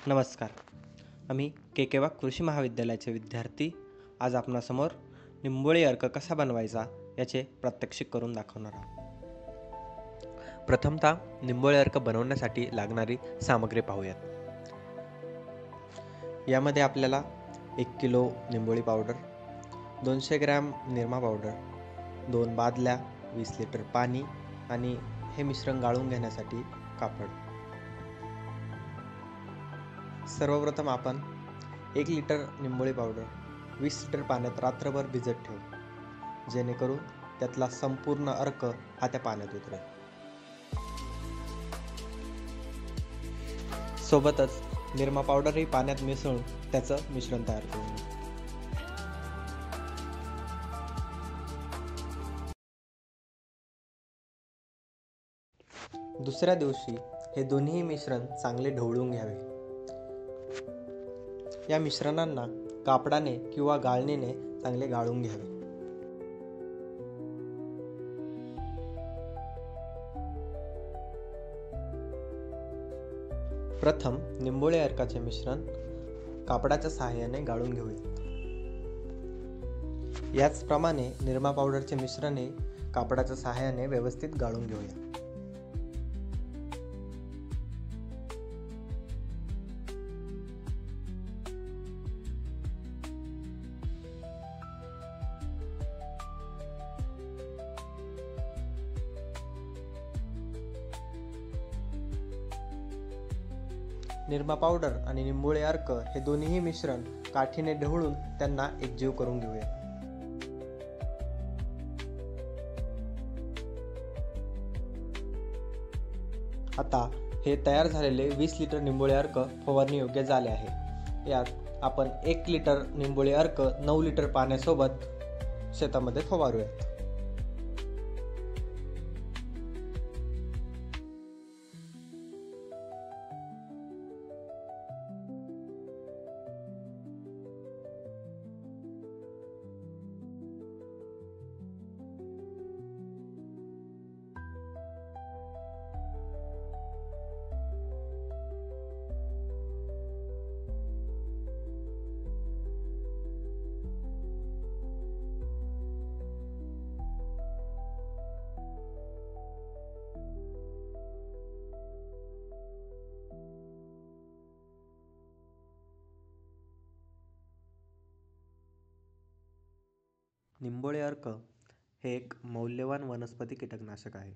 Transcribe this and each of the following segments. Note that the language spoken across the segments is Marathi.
नमस्कार. आम्ही केकेवा कृषी महाविद्यालयाचे विद्यार्थी आज आपणासमोर निंबोळी अर्क कसा बनवायचा याचे प्रात्यक्षिक करून दाखवणार आहोत. प्रथमतः निंबोळी अर्क बनवण्यासाठी लागणारी सामग्री पाहूयात. यामध्ये आपल्याला 1 किलो निंबोळी पावडर, 200 ग्रॅम निरमा पावडर, 2 बादल्या, 20 लिटर पाणी आणि हे मिश्रण गाळून घेण्यासाठी कापड. सर्वप्रथम आपण 1 लिटर निंबोळी पावडर 20 लिटर पाण्यात रात्रभर भिजत ठेवू, जेणेकरून त्यातला संपूर्ण अर्क हा त्या पाण्यात उतरेल. सोबतच निरमा पावडरही पाण्यात मिसळून त्याचं मिश्रण तयार करून घेऊ. दुसऱ्या दिवशी हे दोन्ही मिश्रण चांगले ढवळून घ्यावे. या मिश्रणांना कापडाने किंवा गाळणीने चांगले गाळून घ्यावे. प्रथम निंबोळी अर्काचे मिश्रण कापडाच्या सहाय्याने गाळून घेऊया. याचप्रमाणे निरमा पावडरचे मिश्रणही कापडाच्या सहाय्याने व्यवस्थित गाळून घेऊया. निरमा पावडर आणि निंबोळी अर्क हे दोन्ही मिश्रण काठीने ढवळून त्यांना एकजीव करून घेऊया. आता हे तयार झालेले 20 लिटर निंबोळी अर्क फवारणी योग्य झाले आहे. यात आपण 1 लिटर निंबोळी अर्क 9 लिटर पाण्यासोबत शेतामध्ये फवारूयात. निंबोळी अर्क हे एक मौल्यवान वनस्पती कीटकनाशक आहे.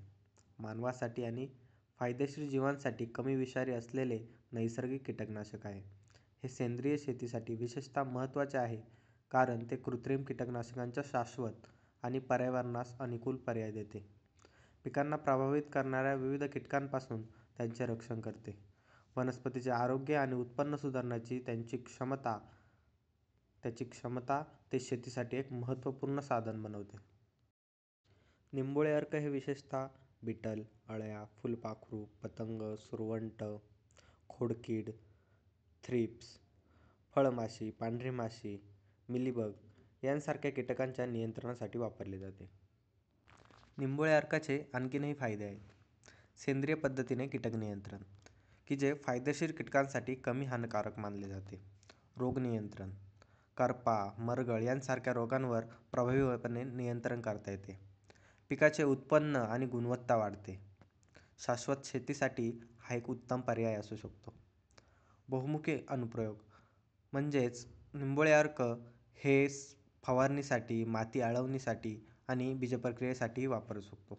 मानवासाठी आणि फायदेशीर जीवांसाठी कमी विषारी असलेले नैसर्गिक कीटकनाशक आहे. हे सेंद्रिय शेतीसाठी विशेषतः महत्त्वाचे आहे, कारण ते कृत्रिम कीटकनाशकांच्या शाश्वत आणि पर्यावरणास अनुकूल पर्याय देते. पिकांना प्रभावित करणाऱ्या विविध कीटकांपासून त्यांचे रक्षण करते. वनस्पतीचे आरोग्य आणि उत्पन्न सुधारण्याची त्याची क्षमता ते शेतीसाठी एक महत्त्वपूर्ण साधन बनवते. निंबोळी अर्क हे विशेषतः बिटल, अळ्या, फुलपाखरू, पतंग, सुरवंट, खोडकीड, थ्रिप्स, फळमाशी, पांढरी माशी, मिलीबग यांसारख्या कीटकांच्या नियंत्रणासाठी वापरले जाते. निंबोळी अर्काचे आणखीनही फायदे आहेत. सेंद्रिय पद्धतीने कीटक नियंत्रण, की जे फायदेशीर कीटकांसाठी कमी हानिकारक मानले जाते. रोग नियंत्रण, करपा, मरगळ यांसारख्या रोगांवर प्रभावीपणे नियंत्रण करता येते. पिकाचे उत्पन्न आणि गुणवत्ता वाढते. शाश्वत शेतीसाठी हा एक उत्तम पर्याय असू शकतो. बहुमुखी अनुप्रयोग म्हणजेच निंबोळी अर्क हे फवारणीसाठी, माती आळवणीसाठी आणि बीजप्रक्रियेसाठीही वापरू शकतो.